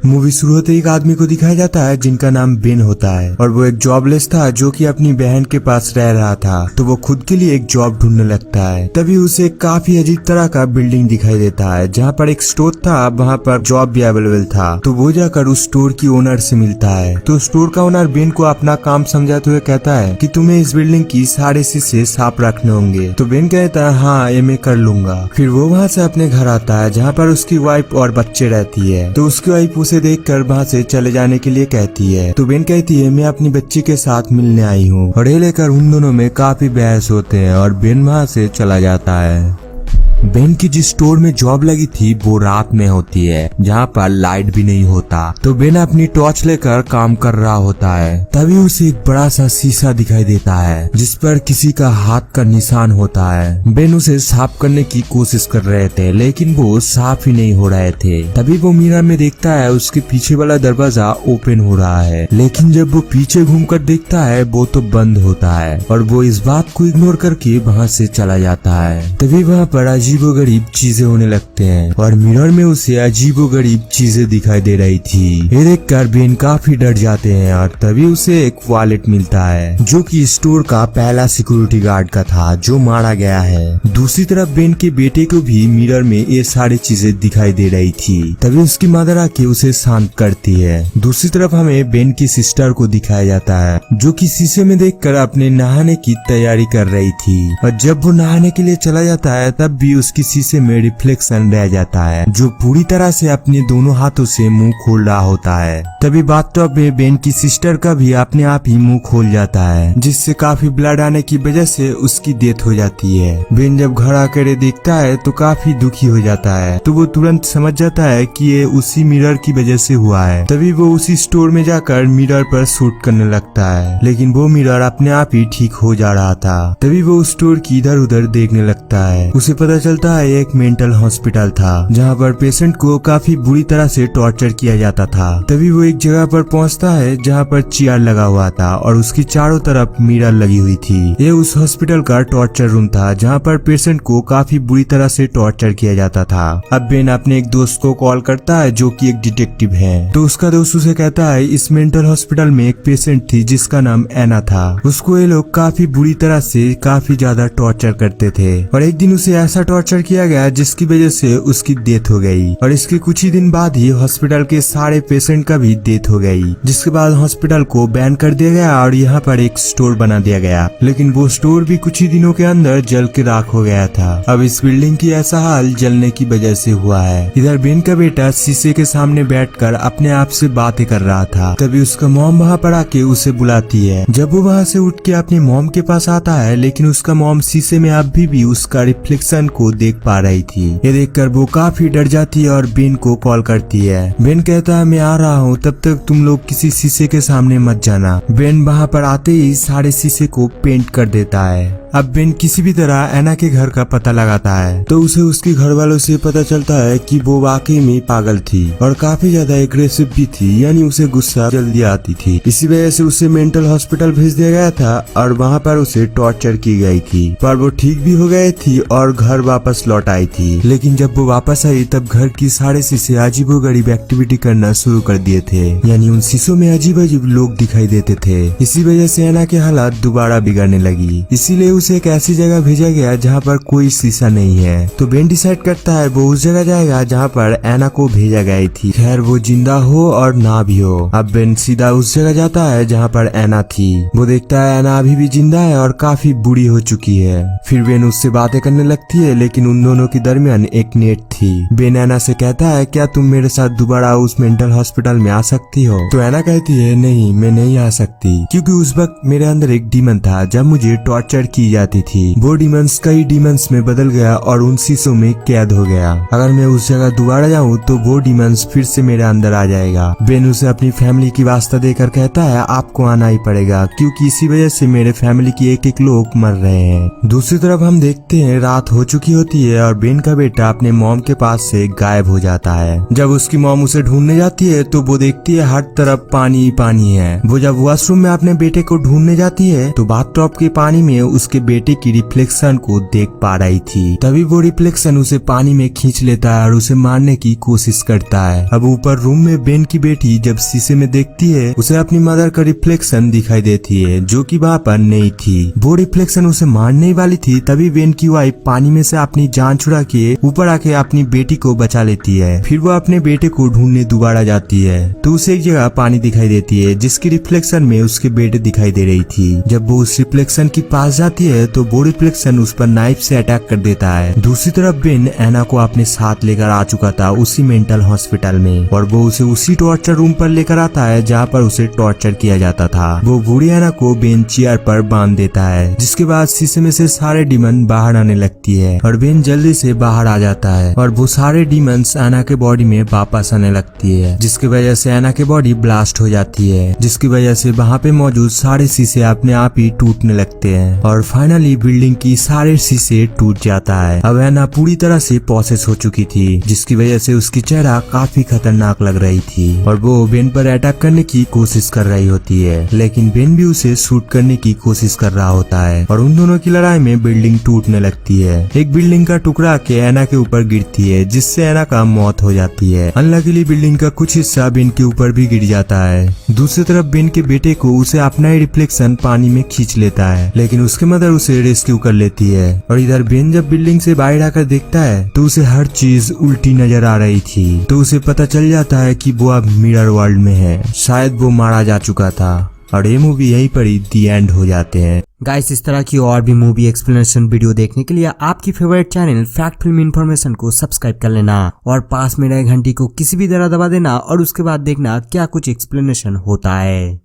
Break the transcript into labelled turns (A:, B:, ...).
A: Movie शुरू होते ही एक आदमी को दिखाया जाता है जिनका नाम बेन होता है और वो एक जॉबलेस था जो कि अपनी बहन के पास रह रहा था। तो वो खुद के लिए एक जॉब ढूंढने लगता है। तभी उसे काफी अजीब तरह का बिल्डिंग दिखाई देता है जहाँ पर एक स्टोर था, वहाँ पर जॉब भी अवेलेबल था। तो वो जाकर उस स्टोर की ओनर से मिलता है। तो स्टोर का ओनर बेन को अपना काम समझाते हुए कहता है कि तुम्हें इस बिल्डिंग की सारे शीशे साफ रखने होंगे। तो बेन कहता है हाँ ये मैं कर लूंगा। फिर वो वहाँ से अपने घर आता है जहाँ पर उसकी वाइफ और बच्चे रहती है। तो उसकी वाइफ उसे देखकर वहाँ से चले जाने के लिए कहती है। तो बेन कहती है मैं अपनी बच्ची के साथ मिलने आई हूँ। और ये लेकर उन दोनों में काफी बहस होते हैं और बेन वहाँ से चला जाता है। बेन की जिस स्टोर में जॉब लगी थी वो रात में होती है जहाँ पर लाइट भी नहीं होता। तो बेन अपनी टॉर्च लेकर काम कर रहा होता है। तभी उसे एक बड़ा सा शीशा दिखाई देता है जिस पर किसी का हाथ का निशान होता है। बेन उसे साफ करने की कोशिश कर रहे थे लेकिन वो साफ ही नहीं हो रहे थे। तभी वो मिरर में देखता है उसके पीछे वाला दरवाजा ओपन हो रहा है, लेकिन जब वो पीछे घूमकर देखता है वो तो बंद होता है और वो इस बात को इग्नोर करके वहाँ से चला जाता है। तभी वहाँ पर अजीबोगरीब चीजें होने लगते हैं और मिरर में उसे अजीबोगरीब चीजें दिखाई दे रही थी। ये देखकर बेन काफी डर जाते हैं और तभी उसे एक वॉलेट मिलता है जो कि स्टोर का पहला सिक्योरिटी गार्ड का था जो मारा गया है। दूसरी तरफ बेन के बेटे को भी मिरर में ये सारी चीजें दिखाई दे रही थी। तभी उसकी मदर आके उसे शांत करती है। दूसरी तरफ हमें बेन की सिस्टर को दिखाया जाता है जो कि शीशे में देखकर अपने नहाने की तैयारी कर रही थी। और जब वो नहाने के लिए चला जाता है तब भी उसकी शीशे में रिफ्लेक्शन रह जाता है जो पूरी तरह से अपने दोनों हाथों से मुंह खोल रहा होता है। तभी बाथटब में बेन की सिस्टर का भी अपने आप ही मुंह खोल जाता है जिससे काफी ब्लड आने की वजह से उसकी डेथ हो जाती है। बेन जब घर आकर देखता है तो काफी दुखी हो जाता है। तो वो तुरंत समझ जाता है कि ये उसी मिरर की वजह से हुआ है। तभी वो उसी स्टोर में जाकर मिरर पर शूट करने लगता है लेकिन वो मिरर अपने आप ही ठीक हो जा रहा था। तभी वो उस स्टोर की इधर उधर देखने लगता है। उसे पता चलता है एक मेंटल हॉस्पिटल था जहाँ पर पेशेंट को काफी बुरी तरह से टॉर्चर किया जाता था। तभी वो एक जगह पर पहुँचता है जहाँ पर चेयर लगा हुआ था और उसकी चारों तरफ मिरर लगी हुई थी। ये उस हॉस्पिटल का टॉर्चर रूम था जहाँ पर पेशेंट को काफी बुरी तरह से टॉर्चर किया जाता था। अब बेन अपने एक दोस्त को कॉल करता है जो कि एक डिटेक्टिव है। तो उसका दोस्त उसे कहता है इस मेंटल हॉस्पिटल में एक पेशेंट थी जिसका नाम एना था। उसको ये लोग काफी बुरी तरह से काफी ज्यादा टॉर्चर करते थे और एक दिन उसे ऐसा टॉर्चर किया गया जिसकी वजह से उसकी डेथ हो गई। और इसके कुछ ही दिन बाद ही हॉस्पिटल के सारे पेशेंट का भी डेथ हो गई, जिसके बाद हॉस्पिटल को बैन कर दिया गया और यहाँ पर एक स्टोर बना दिया गया। लेकिन वो स्टोर भी कुछ ही दिनों के अंदर जल के राख हो गया था। अब इस बिल्डिंग की ऐसा हाल जलने की वजह से हुआ है। इधर बेन का बेटा शीशे के सामने बैठकर अपने आप से बातें कर रहा था। तभी उसका मॉम वहाँ पर आके उसे बुलाती है। जब वो वहाँ से उठ के अपनी मॉम के पास आता है लेकिन उसका मॉम शीशे में अभी भी उसका रिफ्लेक्शन को देख पा रही थी। ये देखकर वो काफी डर जाती है और बेन को कॉल करती है। बेन कहता है मैं आ रहा हूँ, तब तक तुम लोग किसी शीशे के सामने मत जाना। बेन वहाँ पर आते ही सारे शीशे को पेंट कर देता है। अब बेन किसी भी तरह एना के घर का पता लगाता है तो उसे उसके घर वालों से पता चलता है कि वो वाकई में पागल थी और काफी ज्यादा एग्रेसिव भी थी, यानी उसे गुस्सा जल्दी आती थी। इसी वजह से उसे मेंटल हॉस्पिटल भेज दिया गया था और वहाँ पर उसे टॉर्चर की गई थी। पर वो ठीक भी हो गई थी और घर वापस लौट आई थी। लेकिन जब वो वापस आई तब घर की सारे शीशे अजीबोगरीब एक्टिविटी करना शुरू कर दिए थे, यानी उन शीशों में अजीब अजीब लोग दिखाई देते थे। इसी वजह से एना के हालात दोबारा बिगड़ने लगी। इसीलिए उसे एक ऐसी जगह भेजा गया जहाँ पर कोई शीशा नहीं है। तो बेन डिसाइड करता है वो उस जगह जाएगा जहाँ पर एना को भेजा गई थी, खैर वो जिंदा हो और ना भी हो। अब बेन सीधा उस जगह जाता है जहाँ पर एना थी। वो देखता है एना अभी भी जिंदा है और काफी बुरी हो चुकी है। फिर बेन उससे बातें करने लगती है लेकिन उन दोनों के दरमियान एक नेट थी। बेन एना से कहता है क्या तुम मेरे साथ दोबारा उस मेंटल हॉस्पिटल में आ सकती हो? तो एना कहती है नहीं मैं नहीं आ सकती, क्योंकि उस वक्त मेरे अंदर एक डीमन था जब मुझे टॉर्चर की जाती थी। वो डीमंस कई डीमंस में बदल गया और उन शीशों में कैद हो गया। अगर मैं उस जगह दोबारा जाऊँ तो वो डीमंस फिर से मेरे अंदर आ जाएगा। बेन उसे अपनी फैमिली की वास्ता देकर कहता है आपको आना ही पड़ेगा, क्योंकि इसी वजह से मेरे फैमिली की एक एक लोग मर रहे हैं। दूसरी तरफ हम देखते हैं रात हो चुकी होती है और बेन का बेटा अपने मॉम के पास से गायब हो जाता है। जब उसकी मॉम उसे ढूंढने जाती है तो वो देखती है हर तरफ पानी ही पानी है। वो जब वॉशरूम में अपने बेटे को ढूंढने जाती है तो बाथटब के पानी में उसके उसके बेटे की रिफ्लेक्शन को देख पा रही थी। तभी वो रिफ्लेक्शन उसे पानी में खींच लेता है और उसे मारने की कोशिश करता है। अब ऊपर रूम में बेन की बेटी जब शीशे में देखती है उसे अपनी मदर का रिफ्लेक्शन दिखाई देती है जो कि वहाँ पर नहीं थी। वो रिफ्लेक्शन उसे मारने वाली थी। तभी बेन की वाइफ पानी में से अपनी जान छुड़ा के ऊपर आके अपनी बेटी को बचा लेती है। फिर वो अपने बेटे को ढूंढने दोबारा जाती है तो उसे एक जगह पानी दिखाई देती है जिसकी रिफ्लेक्शन में उसके बेटे दिखाई दे रही थी। जब वो उस रिफ्लेक्शन के पास जाती है तो वो रिफ्लेक्शन उस पर नाइफ से अटैक कर देता है। दूसरी तरफ बेन एना को अपने साथ लेकर आ चुका था उसी मेंटल हॉस्पिटल में और वो उसे उसी टॉर्चर रूम पर लेकर आता है जहाँ पर उसे टॉर्चर किया जाता था। वो बूढ़ी एना को बेन चेयर पर बांध देता है जिसके बाद शीशे में से सारे डीमन बाहर आने लगती है और बेन जल्दी से बाहर आ जाता है और वो सारे डीमंस एना के बॉडी में वापस आने लगती है जिसकी वजह से एना की बॉडी ब्लास्ट हो जाती है जिसकी वजह से वहाँ पे मौजूद सारे शीशे अपने आप ही टूटने लगते हैं और फाइनली बिल्डिंग की सारे शीशे टूट जाता है। अब एना पूरी तरह से प्रोसेस हो चुकी थी जिसकी वजह से उसकी चेहरा काफी खतरनाक लग रही थी और वो बेन पर अटैक करने की कोशिश कर रही होती है लेकिन बेन भी उसे शूट करने की कोशिश कर रहा होता है और उन दोनों की लड़ाई में बिल्डिंग टूटने लगती है। एक बिल्डिंग का टुकड़ा के एना के ऊपर गिरती है जिससे एना का मौत हो जाती है। अनलकीली बिल्डिंग का कुछ हिस्सा बेन के ऊपर भी गिर जाता है। दूसरी तरफ बेन के बेटे को उसे अपना ही रिफ्लेक्शन पानी में खींच लेता है लेकिन उसकी मदर उसे रेस्क्यू कर लेती है और इधर बेन जब बिल्डिंग से बाहर आकर देखता है तो उसे हर चीज उल्टी नजर आ रही थी तो उसे पता चल जाता है कि वो अब मिरर वर्ल्ड में है। शायद वो मारा जा चुका था और ये मूवी यहीं पर ही दी एंड हो जाते हैं।
B: गाइस, इस तरह की और भी मूवी एक्सप्लेनेशन वीडियो देखने के लिए आपकी favourite channel fact film information को सब्सक्राइब कर लेना और पास में रहे घंटी को किसी भी तरह दबा देना और उसके बाद देखना क्या कुछ एक्सप्लेनेशन होता है।